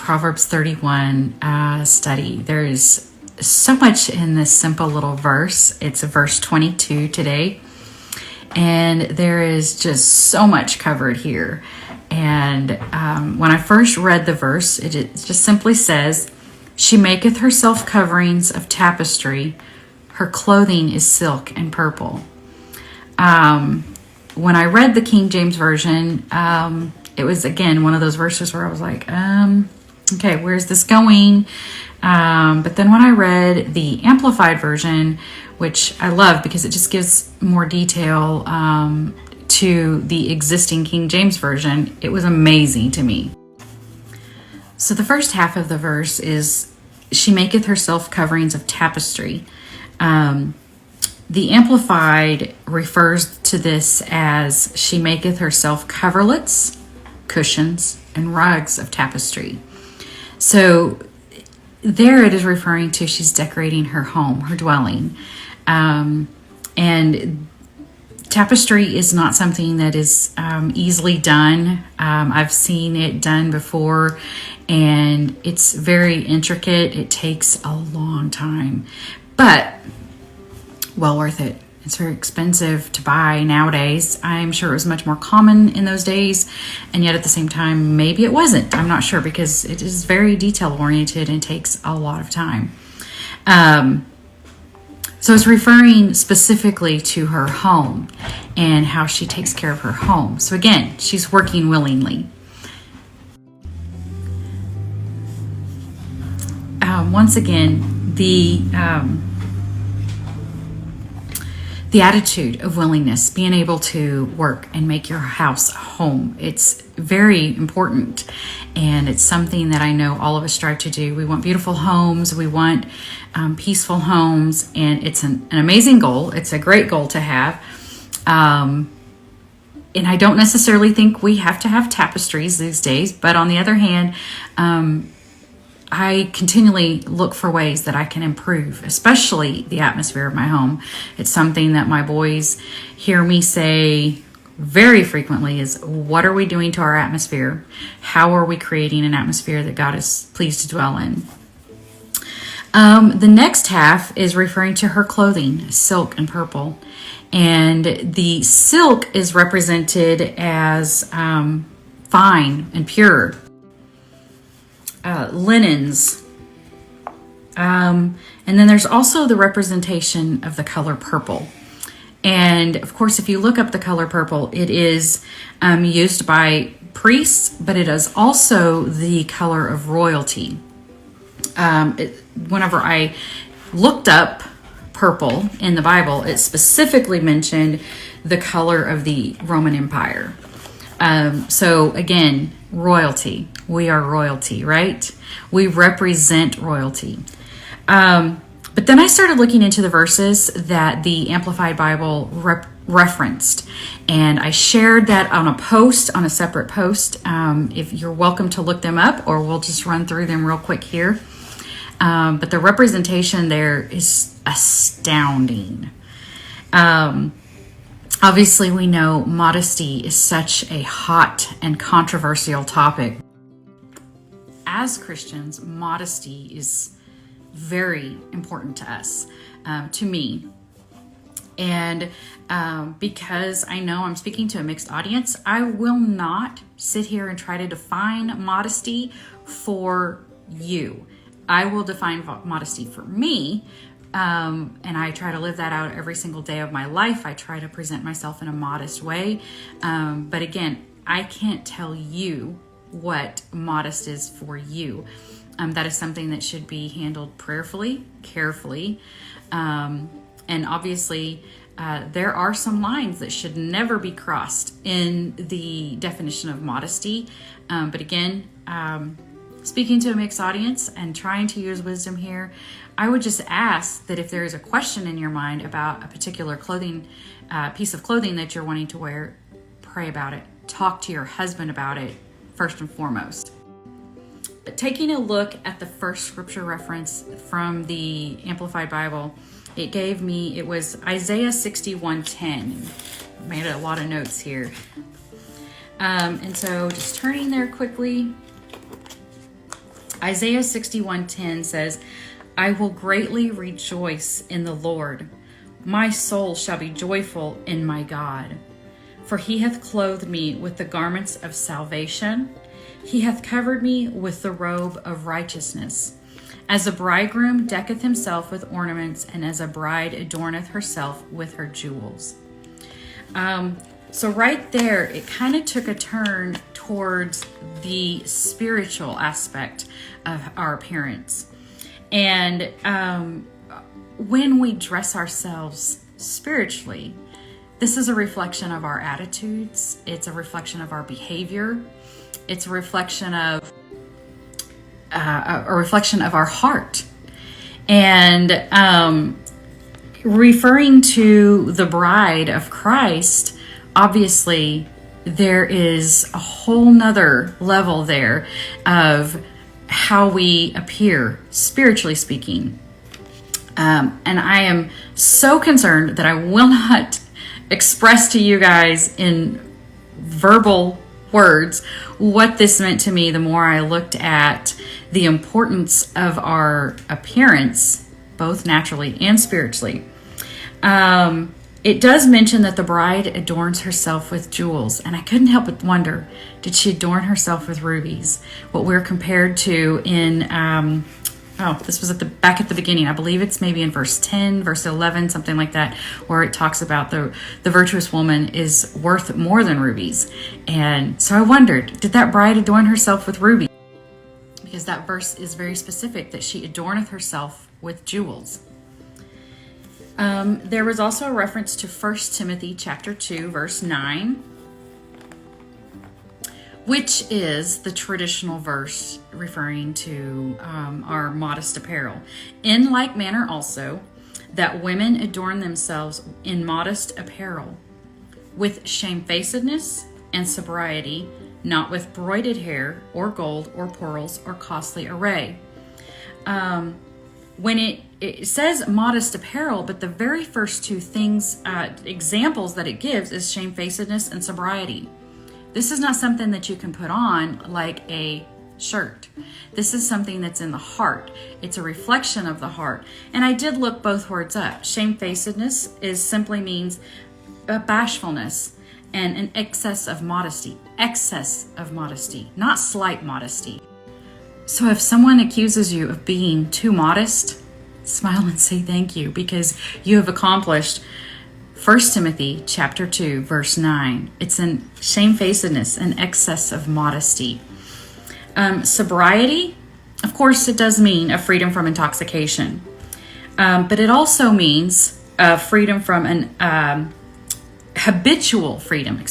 Proverbs 31 study. There is so much in this simple little verse. It's verse 22 today. And there is just so much covered here. And when I first read the verse, it just simply says, "She maketh herself coverings of tapestry. Her clothing is silk and purple." When I read the King James Version, it was, again, one of those verses where I was like, okay, where's this going? But then when I read the Amplified Version, which I love because it just gives more detail to the existing King James Version, it was amazing to me. So the first half of the verse is, "She maketh herself coverings of tapestry." The Amplified refers to this as, "She maketh herself coverlets, cushions, and rugs of tapestry." So there it is referring to she's decorating her home, her dwelling. And tapestry is not something that is easily done. I've seen it done before, and it's very intricate. It takes a long time, but well worth it. It's very expensive to buy nowadays. I'm sure it was much more common in those days, and yet at the same time, maybe it wasn't. I'm not sure, because it is very detail-oriented and takes a lot of time. So it's referring specifically to her home and how she takes care of her home. So again, she's working willingly. Once again, the attitude of willingness, being able to work and make your house a home. It's very important, and it's something that I know all of us strive to do. We want beautiful homes. We want peaceful homes, and it's an amazing goal. It's a great goal to have. And I don't necessarily think we have to have tapestries these days, but on the other hand, I continually look for ways that I can improve, especially the atmosphere of my home. It's something that my boys hear me say very frequently is, what are we doing to our atmosphere? How are we creating an atmosphere that God is pleased to dwell in? The next half is referring to her clothing, silk and purple. And the silk is represented as fine and pure. Linens. And then there's also the representation of the color purple. And of course, if you look up the color purple, it is used by priests, but it is also the color of royalty. Whenever I looked up purple in the Bible, it specifically mentioned the color of the Roman Empire. So again, royalty. We are royalty, right? We represent royalty. But then I started looking into the verses that the Amplified Bible referenced, and I shared that on a post, on a separate post. If you're welcome to look them up, or we'll just run through them real quick here. But the representation there is astounding. Obviously, we know modesty is such a hot and controversial topic. As Christians, modesty is very important to us, to me. And because I know I'm speaking to a mixed audience, I will not sit here and try to define modesty for you. I will define modesty for me. And I try to live that out every single day of my life. I try to present myself in a modest way. But again, I can't tell you what modest is for you. That is something that should be handled prayerfully, carefully. And obviously, there are some lines that should never be crossed in the definition of modesty. But again, speaking to a mixed audience and trying to use wisdom here, I would just ask that if there is a question in your mind about a particular clothing, piece of clothing that you're wanting to wear, pray about it. Talk to your husband about it, first and foremost. But taking a look at the first scripture reference from the Amplified Bible, it was Isaiah 61:10. Made a lot of notes here. And so just turning there quickly. Isaiah 61:10 says, I will greatly rejoice in the Lord. My soul shall be joyful in my God. For he hath clothed me with the garments of salvation. He hath covered me with the robe of righteousness. As a bridegroom decketh himself with ornaments, and as a bride adorneth herself with her jewels. So right there, it kind of took a turn towards the spiritual aspect of our appearance. And when we dress ourselves spiritually, this is a reflection of our attitudes. It's a reflection of our behavior. It's a reflection of our heart. And referring to the bride of Christ, obviously there is a whole nother level there of how we appear, spiritually speaking. And I am so concerned that I will not express to you guys in verbal words what this meant to me the more I looked at the importance of our appearance, both naturally and spiritually. It does mention that the bride adorns herself with jewels, and I couldn't help but wonder, did she adorn herself with rubies? What we're compared to in, this was back at the beginning. I believe it's maybe in verse 10, verse 11, something like that, where it talks about the virtuous woman is worth more than rubies. And so I wondered, did that bride adorn herself with rubies? Because that verse is very specific, that she adorneth herself with jewels. There was also a reference to 1 Timothy chapter 2, verse 9, which is the traditional verse referring to our modest apparel. In like manner also, that women adorn themselves in modest apparel, with shamefacedness and sobriety, not with broided hair or gold or pearls or costly array. When it says modest apparel, but the very first two things, examples that it gives is shamefacedness and sobriety. This is not something that you can put on like a shirt. This is something that's in the heart. It's a reflection of the heart. And I did look both words up. Shamefacedness simply means bashfulness and an excess of modesty. Excess of modesty, not slight modesty. So if someone accuses you of being too modest, smile and say thank you, because you have accomplished 1 Timothy chapter 2, verse 9. It's in shamefacedness and excess of modesty. Sobriety, of course, it does mean a freedom from intoxication. But it also means freedom from an habitual freedom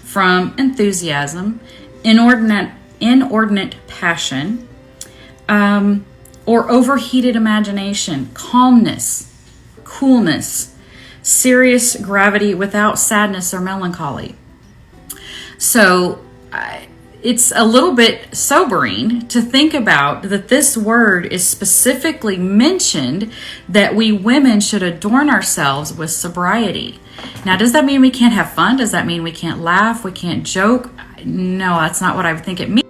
from enthusiasm, inordinate passion, or overheated imagination, calmness, coolness, serious gravity without sadness or melancholy. So it's a little bit sobering to think about that this word is specifically mentioned that we women should adorn ourselves with sobriety. Now, does that mean we can't have fun? Does that mean we can't laugh? We can't joke? No, that's not what I think it means.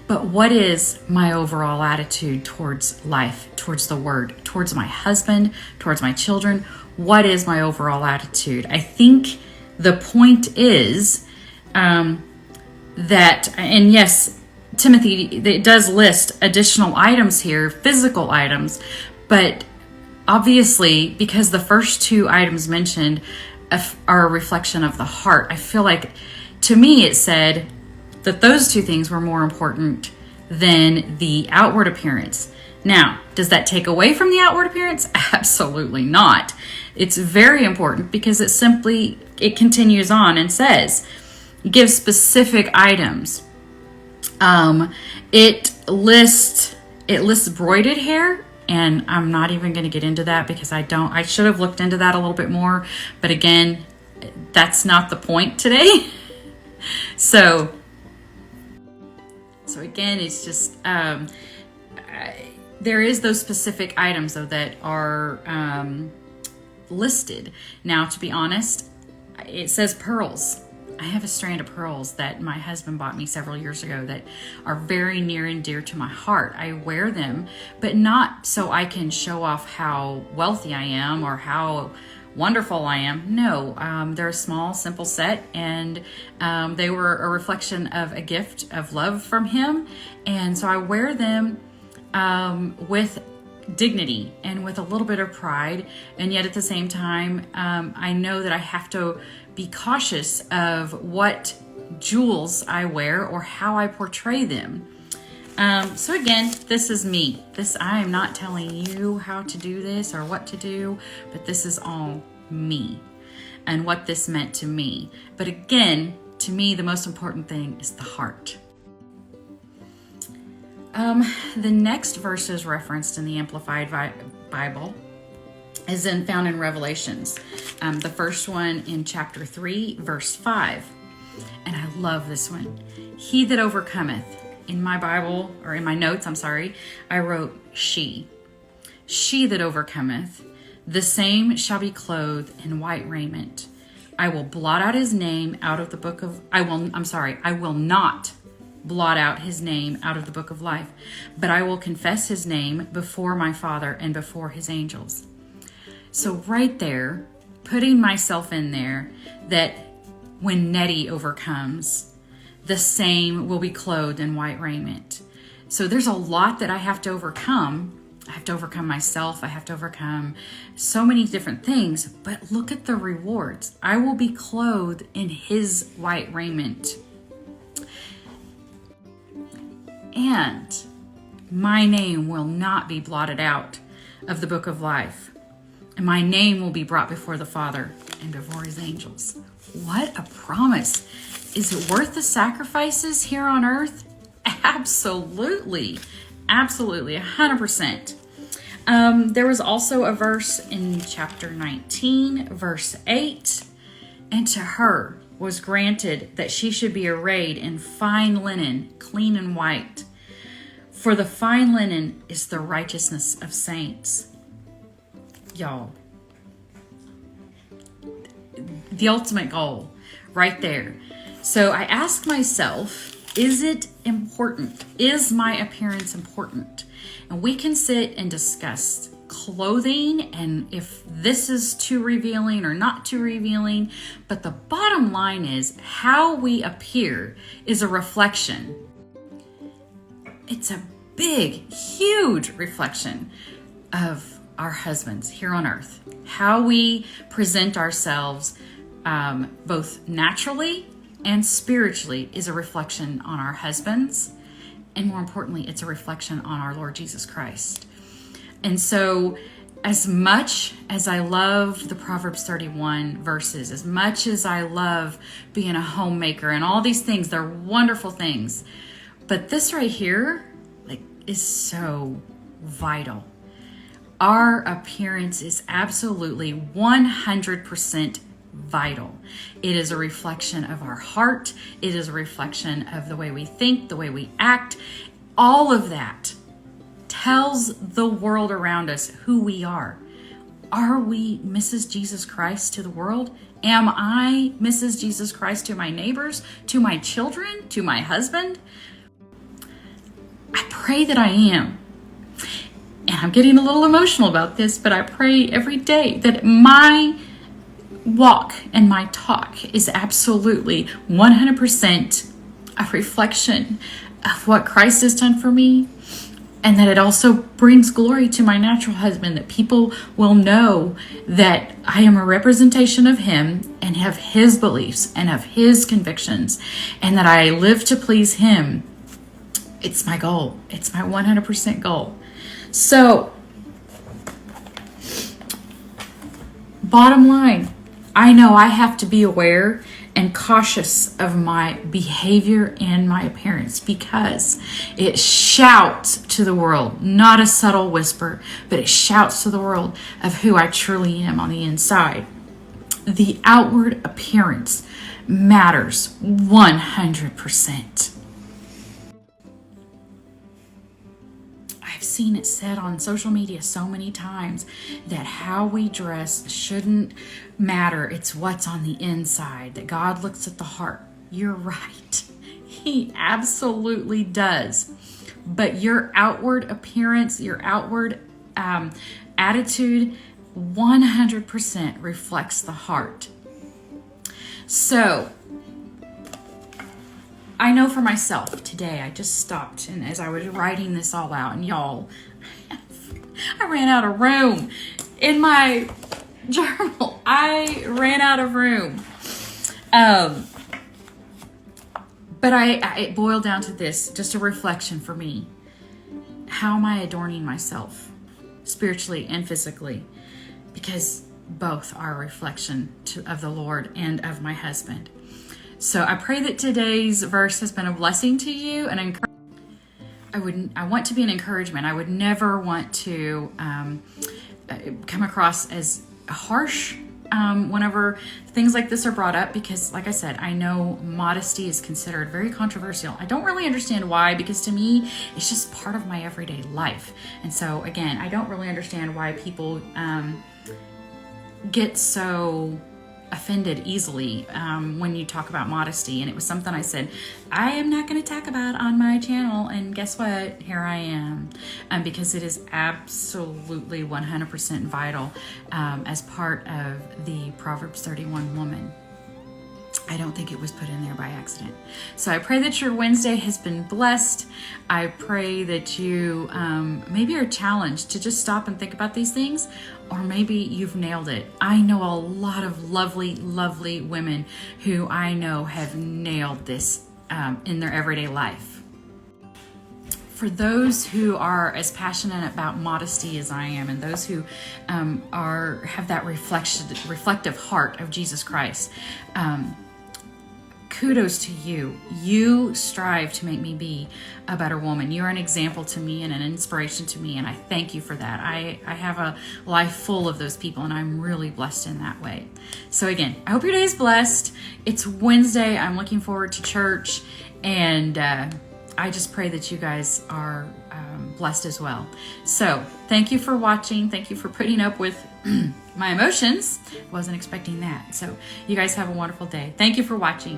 But what is my overall attitude towards life, towards the word, towards my husband, towards my children? What is my overall attitude? I think the point is that, and yes, Timothy, it does list additional items here, physical items, but obviously, because the first two items mentioned are a reflection of the heart, I feel like, to me, it said that those two things were more important than the outward appearance. Now, does that take away from the outward appearance? Absolutely not. It's very important because it continues on and says, gives specific items. It lists broided hair, and I'm not even going to get into that because I should have looked into that a little bit more, but again, that's not the point today. So again, it's just, there is those specific items though that are listed. Now, to be honest, it says pearls. I have a strand of pearls that my husband bought me several years ago that are very near and dear to my heart. I wear them, but not so I can show off how wealthy I am or how wonderful I am. No, they're a small, simple set, and they were a reflection of a gift of love from him. And so I wear them with dignity and with a little bit of pride, and yet at the same time, I know that I have to be cautious of what jewels I wear or how I portray them. So again, this is me. I am not telling you how to do this or what to do, but this is all me and what this meant to me. But again, to me, the most important thing is the heart. The next verses referenced in the Amplified Bible is found in Revelations. The first one in chapter 3, verse 5. And I love this one. He that overcometh. In my Bible, or in my notes, I wrote she. She that overcometh, the same shall be clothed in white raiment. I will blot out his name out of the book of, I will not blot out his name out of the book of life, but I will confess his name before my Father and before his angels. So right there, putting myself in there, that when Nettie overcomes, the same will be clothed in white raiment. So there's a lot that I have to overcome. I have to overcome myself. I have to overcome so many different things. But look at the rewards. I will be clothed in his white raiment. And my name will not be blotted out of the book of life. And my name will be brought before the Father and before his angels. What a promise. Is it worth the sacrifices here on earth? Absolutely. Absolutely. 100%. There was also a verse in chapter 19, verse 8. And to her was granted that she should be arrayed in fine linen, clean and white. For the fine linen is the righteousness of saints. Y'all, the ultimate goal right there. So I asked myself, is it important? Is my appearance important? And we can sit and discuss clothing and if this is too revealing or not too revealing. But the bottom line is how we appear is a reflection. It's a big, huge reflection of our husbands here on earth. How we present ourselves both naturally and spiritually is a reflection on our husbands. And more importantly, it's a reflection on our Lord Jesus Christ. And so as much as I love the Proverbs 31 verses, as much as I love being a homemaker and all these things, they're wonderful things. But this right here, is so vital. Our appearance is absolutely 100% vital. It is a reflection of our heart. It is a reflection of the way we think, the way we act. All of that tells the world around us who we are. Are we Mrs. Jesus Christ to the world? Am I Mrs. Jesus Christ to my neighbors, to my children, to my husband? I pray that I am. And I'm getting a little emotional about this, but I pray every day that my walk and my talk is absolutely 100% a reflection of what Christ has done for me, and that it also brings glory to my natural husband, that people will know that I am a representation of him and have his beliefs and of his convictions, and that I live to please him. It's my goal. It's my 100% goal. So, bottom line, I know I have to be aware and cautious of my behavior and my appearance, because it shouts to the world, not a subtle whisper, but it shouts to the world of who I truly am on the inside. The outward appearance matters 100%. seen it said on social media so many times that how we dress shouldn't matter. It's what's on the inside, that God looks at the heart. You're right. He absolutely does. But your outward appearance, your outward attitude 100% reflects the heart. So I know for myself today, I just stopped, and as I was writing this all out, and y'all, I ran out of room in my journal. I ran out of room. But it boiled down to this, just a reflection for me. How am I adorning myself, spiritually and physically? Because both are a reflection of the Lord and of my husband. So I pray that today's verse has been a blessing to you, and I want to be an encouragement. I would never want to come across as harsh whenever things like this are brought up, because like I said, I know modesty is considered very controversial. I don't really understand why, because to me, it's just part of my everyday life. And so again, I don't really understand why people get so offended easily when you talk about modesty. And it was something I said, I am not going to talk about on my channel. And guess what? Here I am. Because it is absolutely 100% vital as part of the Proverbs 31 woman. I don't think it was put in there by accident. So I pray that your Wednesday has been blessed. I pray that you maybe are challenged to just stop and think about these things, or maybe you've nailed it. I know a lot of lovely, lovely women who I know have nailed this in their everyday life. For those who are as passionate about modesty as I am, and those who have that reflective heart of Jesus Christ, kudos to you. You strive to make me be a better woman. You are an example to me and an inspiration to me, and I thank you for that. I have a life full of those people, and I'm really blessed in that way. So again, I hope your day is blessed. It's Wednesday. I'm looking forward to church, and I just pray that you guys are blessed as well. So thank you for watching. Thank you for putting up with my emotions. Wasn't expecting that. So you guys have a wonderful day. Thank you for watching.